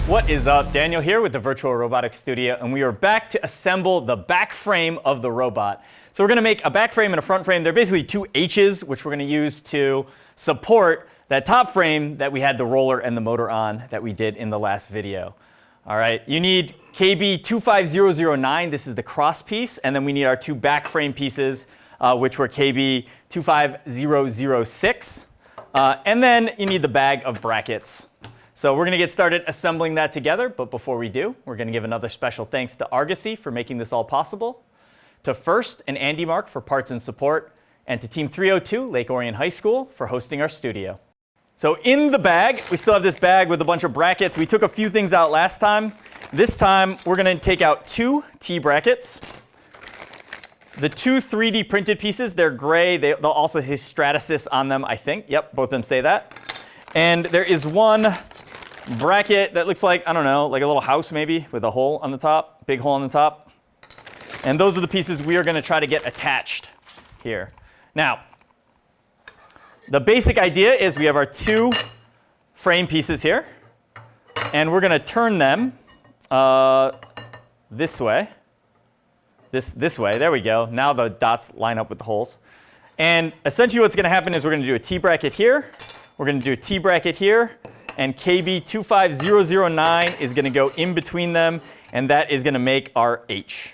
What is up? Daniel here with the Virtual Robotics Studio, and we are back to assemble the back frame of the robot. So we're going to make a back frame and a front frame. They're basically two H's, which we're going to use to support that top frame that we had the roller and the motor on that we did in the last video. All right, you need KB25009. This is the cross piece, and then we need our two back frame pieces, which were KB25006. And then you need the bag of brackets. So we're going to get started assembling that together, but before we do, we're going to give another special thanks to Argosy for making this all possible, to First and AndyMark for parts and support, and to Team 302, Lake Orion High School, for hosting our studio. So in the bag, we still have this bag with a bunch of brackets. We took a few things out last time. This time, we're going to take out two T brackets. The two 3D printed pieces, they're gray. They'll also say Stratasys on them, I think. Yep, both of them say that. And there is one bracket that looks like, I don't know, like a little house maybe with a hole on the top, big hole on the top. And those are the pieces we are going to try to get attached here. Now, the basic idea is we have our two frame pieces here, and we're going to turn them this way. This way. There we go. Now the dots line up with the holes. And essentially what's going to happen is we're going to do a T bracket here. We're going to do a T bracket here. And KB25009 is going to go in between them, and that is going to make our H.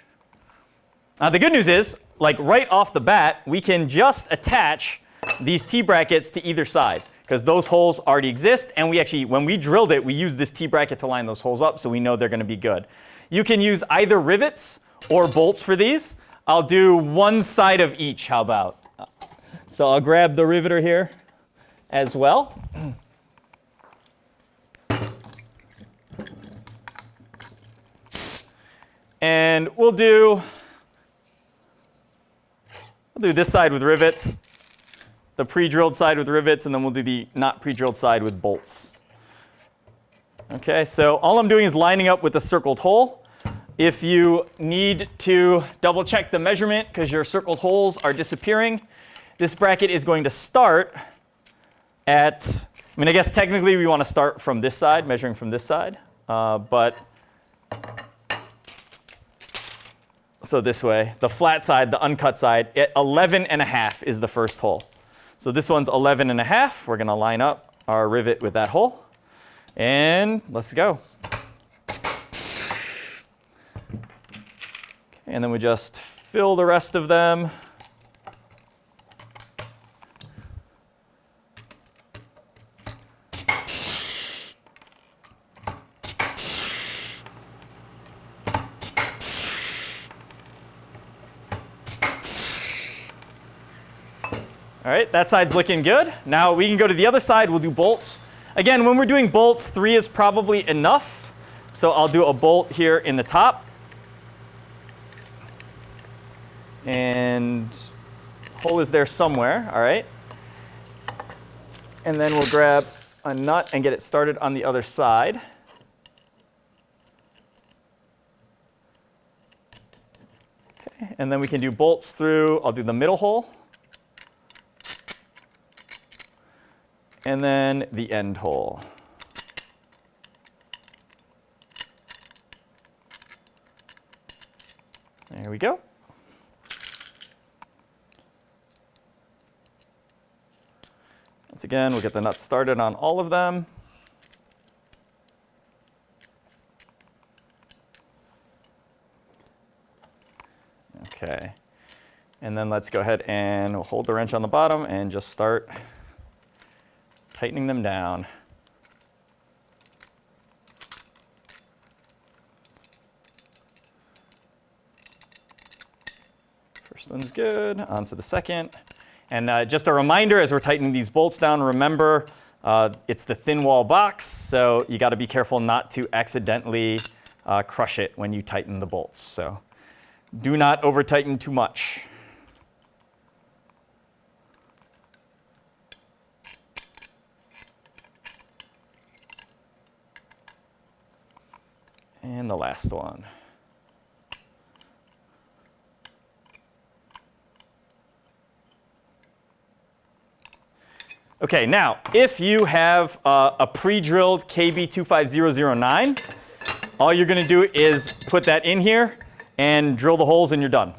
Now the good news is, like right off the bat, we can just attach these T brackets to either side, because those holes already exist, and we actually, when we drilled it, we used this T bracket to line those holes up, so we know they're going to be good. You can use either rivets or bolts for these. I'll do one side of each, how about? So I'll grab the riveter here as well. And we'll do this side with rivets, the pre-drilled side with rivets, and then we'll do the not pre-drilled side with bolts. Okay, so all I'm doing is lining up with the circled hole. If you need to double check the measurement because your circled holes are disappearing, this bracket is going to start at, I mean, I guess technically we want to start from this side, measuring from this side, but so this way, the flat side, the uncut side, 11.5 is the first hole. So this one's 11.5. We're going to line up our rivet with that hole. And let's go. Okay, and then we just fill the rest of them. All right, that side's looking good. Now we can go to the other side. We'll do bolts. Again, when we're doing bolts, 3 is probably enough. So I'll do a bolt here in the top. And hole is there somewhere, all right? And then we'll grab a nut and get it started on the other side. Okay, and then we can do bolts through, I'll do the middle hole. And then the end hole. There we go. Once again, we'll get the nuts started on all of them. Okay. And then let's go ahead and we'll hold the wrench on the bottom and just start tightening them down. First one's good, on to the second. And just a reminder, as we're tightening these bolts down, remember it's the thin wall box, so you gotta be careful not to accidentally crush it when you tighten the bolts. So do not over tighten too much. And the last one. Okay, now, if you have a pre-drilled KB25009, all you're going to do is put that in here and drill the holes and you're done.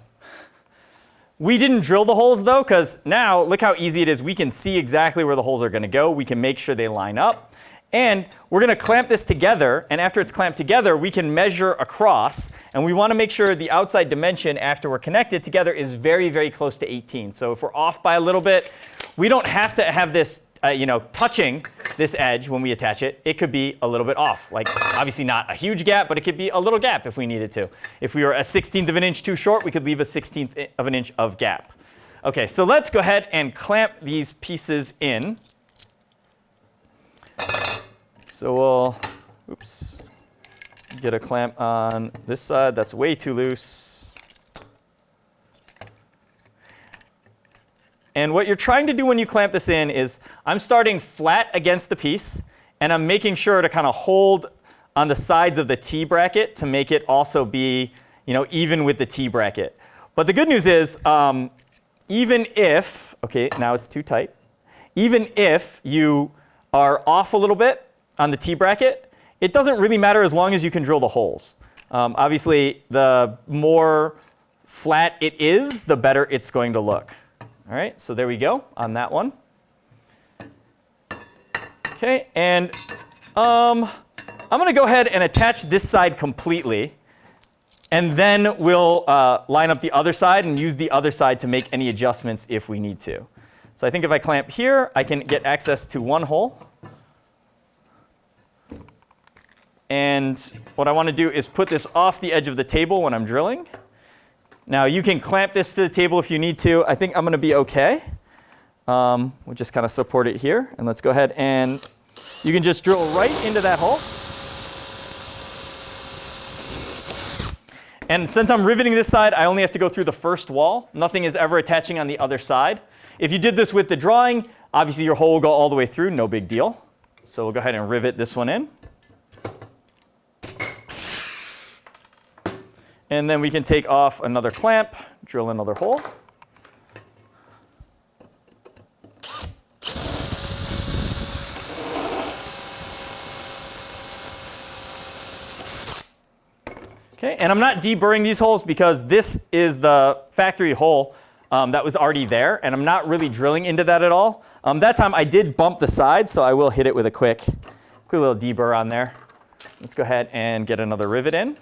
We didn't drill the holes though, because now look how easy it is. We can see exactly where the holes are going to go. We can make sure they line up. And we're going to clamp this together, and after it's clamped together, we can measure across, and we want to make sure the outside dimension after we're connected together is very, very close to 18. So if we're off by a little bit, we don't have to have this touching this edge when we attach it. It could be a little bit off, like obviously not a huge gap, but it could be a little gap if we needed to. If we were a 1/16 of an inch too short, we could leave a 1/16 of an inch of gap. Okay, so let's go ahead and clamp these pieces in. So we'll, get a clamp on this side. That's way too loose. And what you're trying to do when you clamp this in is I'm starting flat against the piece, and I'm making sure to kind of hold on the sides of the T bracket to make it also be, even with the T bracket. But the good news is, even if, okay, now it's too tight. Even if you are off a little bit on the T bracket, it doesn't really matter as long as you can drill the holes. Obviously, the more flat it is, the better it's going to look. All right, so there we go on that one. Okay, and I'm going to go ahead and attach this side completely, and then we'll line up the other side and use the other side to make any adjustments if we need to. So I think if I clamp here, I can get access to one hole. And what I want to do is put this off the edge of the table when I'm drilling. Now you can clamp this to the table if you need to. I think I'm going to be okay. We'll just kind of support it here. And let's go ahead and you can just drill right into that hole. And since I'm riveting this side, I only have to go through the first wall. Nothing is ever attaching on the other side. If you did this with the drawing, obviously your hole will go all the way through, no big deal. So we'll go ahead and rivet this one in. And then we can take off another clamp, drill another hole. Okay, and I'm not deburring these holes because this is the factory hole that was already there, and I'm not really drilling into that at all. That time I did bump the side, so I will hit it with a quick little deburr on there. Let's go ahead and get another rivet in.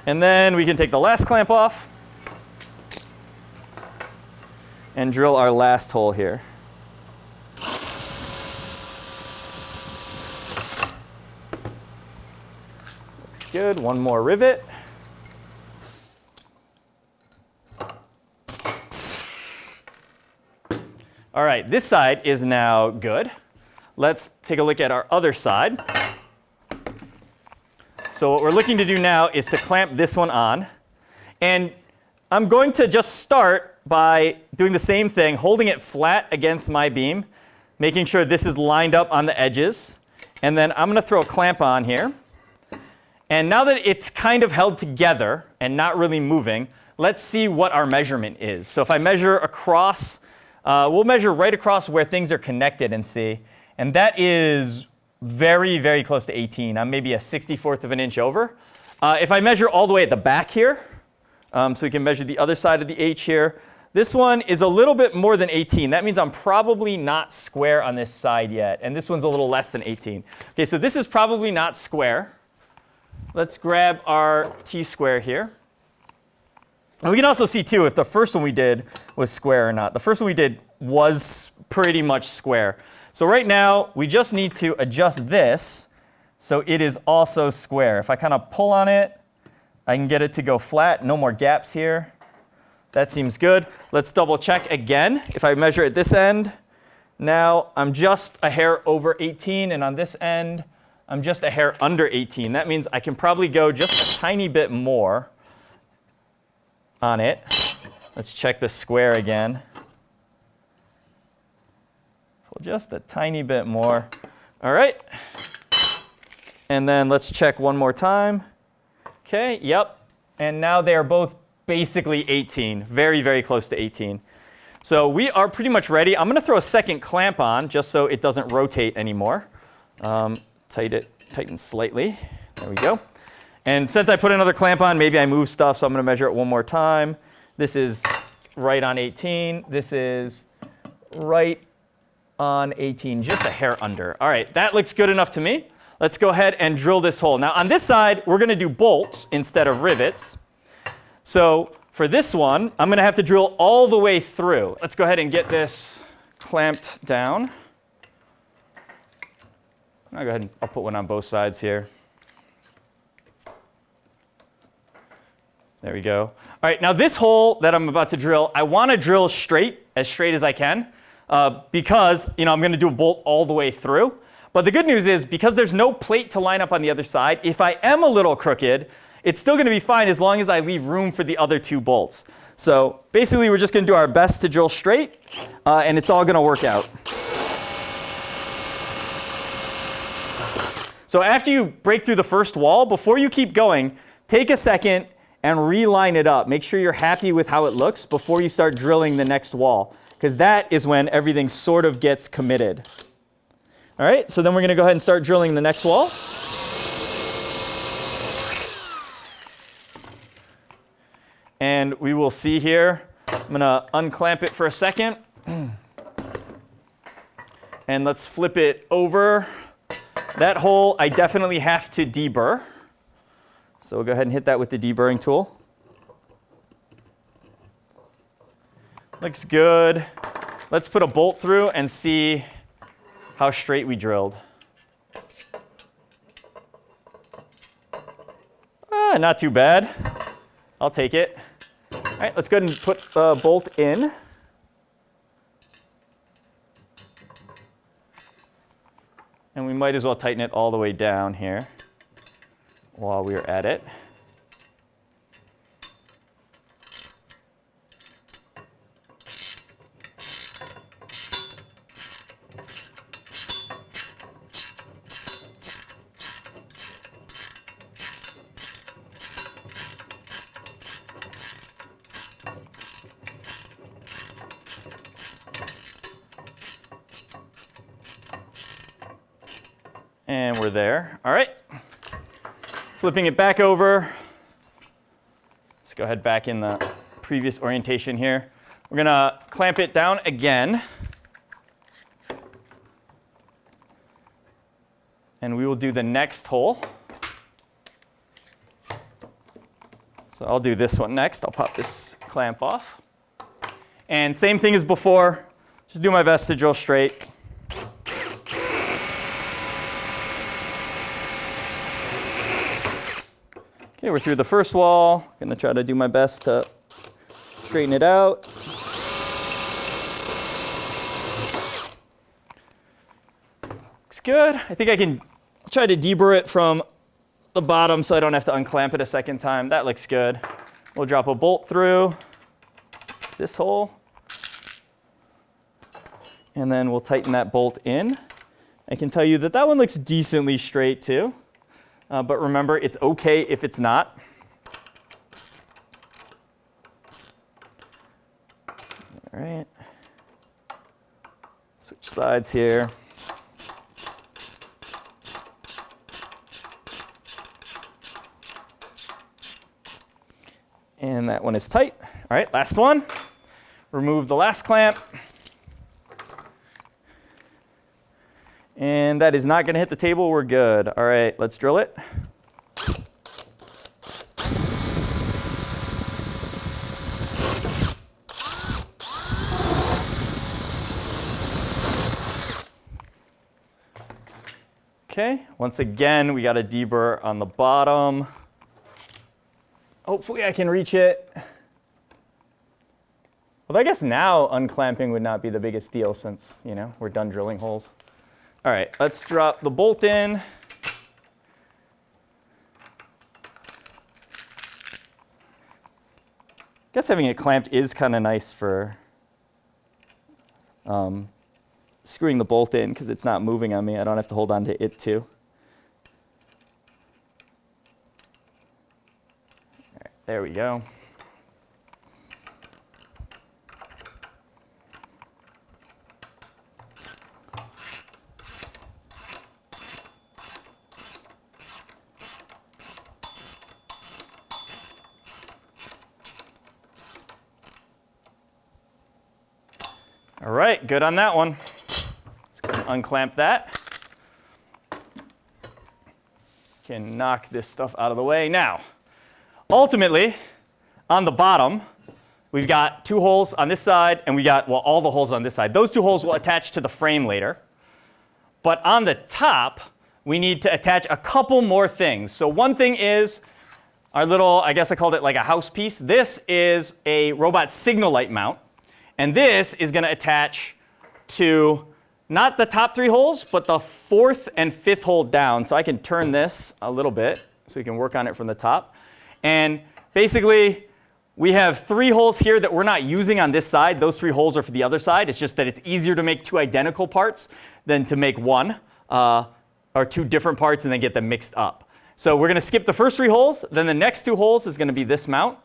And then we can take the last clamp off and drill our last hole here. Looks good. One more rivet. All right, this side is now good. Let's take a look at our other side. So what we're looking to do now is to clamp this one on. And I'm going to just start by doing the same thing, holding it flat against my beam, making sure this is lined up on the edges. And then I'm going to throw a clamp on here. And now that it's kind of held together and not really moving, let's see what our measurement is. So if I measure across, we'll measure right across where things are connected and see. And that is very, very close to 18. I'm maybe a 64th of an inch over. If I measure all the way at the back here, so we can measure the other side of the H here, this one is a little bit more than 18. That means I'm probably not square on this side yet. And this one's a little less than 18. Okay, so this is probably not square. Let's grab our T-square here. And we can also see, too, if the first one we did was square or not. The first one we did was pretty much square. So right now, we just need to adjust this so it is also square. If I kind of pull on it, I can get it to go flat. No more gaps here. That seems good. Let's double check again. If I measure at this end, now I'm just a hair over 18. And on this end, I'm just a hair under 18. That means I can probably go just a tiny bit more on it. Let's check the square again. Pull just a tiny bit more. All right. And then let's check one more time. Okay, yep. And now they are both basically 18, very, very close to 18. So we are pretty much ready. I'm going to throw a second clamp on just so it doesn't rotate anymore. Tighten slightly. There we go. And since I put another clamp on, maybe I move stuff, so I'm going to measure it one more time. This is right on 18. This is right on 18, just a hair under. All right, that looks good enough to me. Let's go ahead and drill this hole. Now on this side, we're going to do bolts instead of rivets. So for this one, I'm going to have to drill all the way through. Let's go ahead and get this clamped down. I'll go ahead and I'll put one on both sides here. There we go. All right, now this hole that I'm about to drill, I want to drill straight as I can, because I'm going to do a bolt all the way through. But the good news is, because there's no plate to line up on the other side, if I am a little crooked, it's still going to be fine as long as I leave room for the other two bolts. So basically, we're just going to do our best to drill straight, and it's all going to work out. So after you break through the first wall, before you keep going, take a second and reline it up. Make sure you're happy with how it looks before you start drilling the next wall, because that is when everything sort of gets committed. All right, so then we're going to go ahead and start drilling the next wall. And we will see here, I'm going to unclamp it for a second. And let's flip it over. That hole, I definitely have to deburr. So we'll go ahead and hit that with the deburring tool. Looks good. Let's put a bolt through and see how straight we drilled. Not too bad. I'll take it. All right, let's go ahead and put a bolt in. And we might as well tighten it all the way down here while we're at it. And we're there. All right. Flipping it back over. Let's go ahead back in the previous orientation here. We're going to clamp it down again. And we will do the next hole. So I'll do this one next. I'll pop this clamp off. And same thing as before. Just do my best to drill straight. Okay, we're through the first wall. Gonna try to do my best to straighten it out. Looks good. I think I can try to deburr it from the bottom so I don't have to unclamp it a second time. That looks good. We'll drop a bolt through this hole. And then we'll tighten that bolt in. I can tell you that that one looks decently straight too. But remember, it's okay if it's not. All right. Switch sides here. And that one is tight. All right, last one. Remove the last clamp. And that is not going to hit the table. We're good. All right, let's drill it. Okay, once again, we got a deburr on the bottom. Hopefully I can reach it. Well, I guess now unclamping would not be the biggest deal since, we're done drilling holes. All right, let's drop the bolt in. I guess having it clamped is kind of nice for screwing the bolt in because it's not moving on me. I don't have to hold on to it too. There we go. All right, good on that one. Let's unclamp that. Can knock this stuff out of the way. Now, ultimately, on the bottom, we've got 2 holes on this side, and we got, well, all the holes on this side. Those 2 holes will attach to the frame later. But on the top, we need to attach a couple more things. So one thing is our little, I guess I called it like a house piece. This is a robot signal light mount. And this is going to attach to not the top 3 holes, but the 4th and 5th hole down. So I can turn this a little bit so you can work on it from the top. And basically, we have 3 holes here that we're not using on this side. Those 3 holes are for the other side. It's just that it's easier to make 2 identical parts than to make one or 2 different parts and then get them mixed up. So we're going to skip the first 3 holes. Then the next 2 holes is going to be this mount.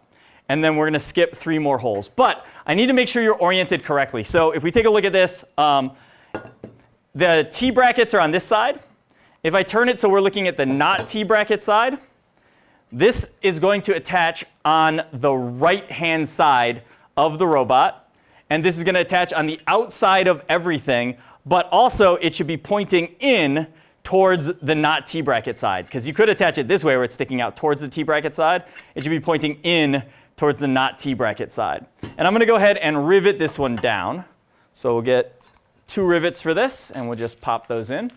And then we're going to skip 3 more holes. But I need to make sure you're oriented correctly. So if we take a look at this, the T brackets are on this side. If I turn it so we're looking at the not T bracket side, this is going to attach on the right-hand side of the robot. And this is going to attach on the outside of everything. But also, it should be pointing in towards the not T bracket side. Because you could attach it this way where it's sticking out towards the T bracket side. It should be pointing in towards the not T bracket side. And I'm going to go ahead and rivet this one down. So we'll get 2 rivets for this, and we'll just pop those in.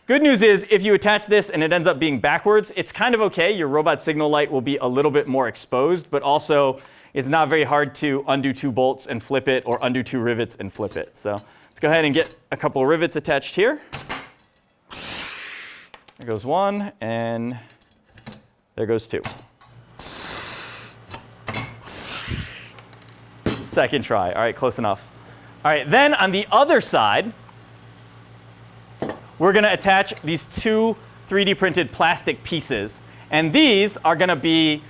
Good news is if you attach this and it ends up being backwards, it's kind of OK. Your robot signal light will be a little bit more exposed, but also it's not very hard to undo 2 bolts and flip it or undo 2 rivets and flip it. So let's go ahead and get a couple of rivets attached here. There goes 1, and there goes 2. Second try. All right, close enough. All right, then on the other side, we're going to attach these 2 3D printed plastic pieces. And these are going to be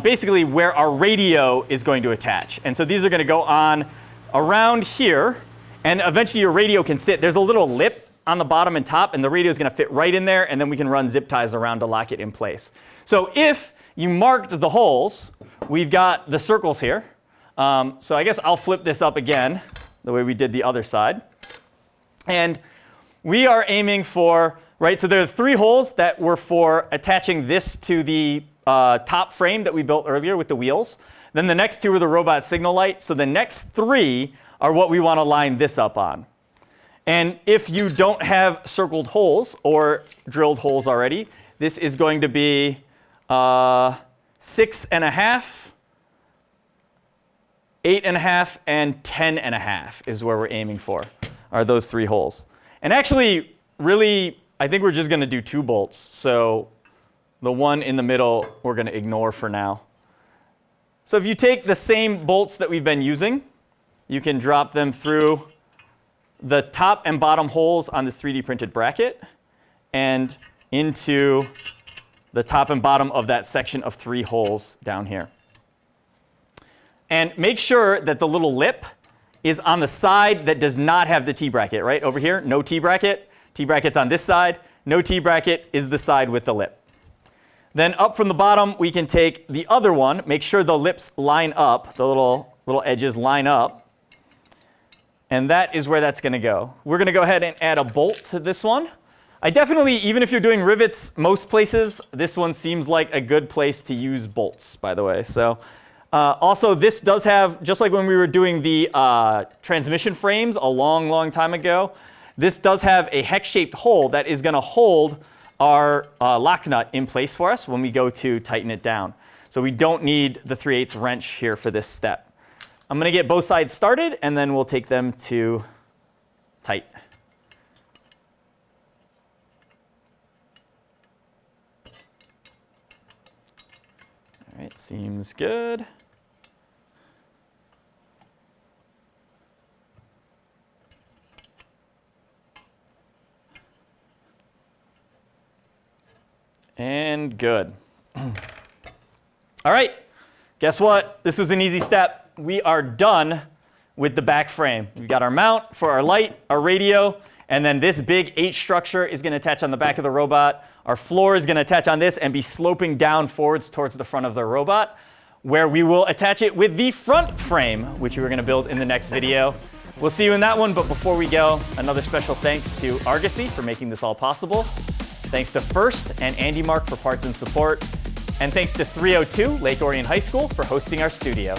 basically where our radio is going to attach. And so these are going to go on around here. And eventually your radio can sit. There's a little lip on the bottom and top, and the radio is going to fit right in there. And then we can run zip ties around to lock it in place. So if you marked the holes, we've got the circles here. So I guess I'll flip this up again the way we did the other side. And we are aiming for, right, so there are 3 holes that were for attaching this to the top frame that we built earlier with the wheels. Then the next 2 are the robot signal light. So the next 3 are what we want to line this up on. And if you don't have circled holes or drilled holes already, this is going to be 6.5, 8.5, and 10.5 is where we're aiming for, are those 3 holes. And actually, really, I think we're just going to do 2 bolts. So the one in the middle, we're going to ignore for now. So if you take the same bolts that we've been using, you can drop them through the top and bottom holes on this 3D printed bracket and into the top and bottom of that section of 3 holes down here. And make sure that the little lip is on the side that does not have the T bracket, right? Over here, no T bracket. T bracket's on this side. No T bracket is the side with the lip. Then up from the bottom, we can take the other one. Make sure the lips line up, the little edges line up. And that is where that's going to go. We're going to go ahead and add a bolt to this one. I definitely, even if you're doing rivets most places, this one seems like a good place to use bolts, by the way. So. Also, this does have, just like when we were doing the transmission frames a long time ago, this does have a hex-shaped hole that is going to hold our lock nut in place for us when we go to tighten it down. So we don't need the 3/8 wrench here for this step. I'm going to get both sides started, and then we'll take them to tight. All right, seems good. And good. All right, Guess what? This was an easy step. We are done with the back frame. We've got our mount for our light, our radio, and then this big H structure is going to attach on the back of the robot. Our floor is going to attach on this and be sloping down forwards towards the front of the robot, where we will attach it with the front frame, which we are going to build in the next video. We'll see you in that one, but before we go, another special thanks to Argosy for making this all possible. Thanks to First and AndyMark for parts and support. And thanks to 302 Lake Orion High School for hosting our studio.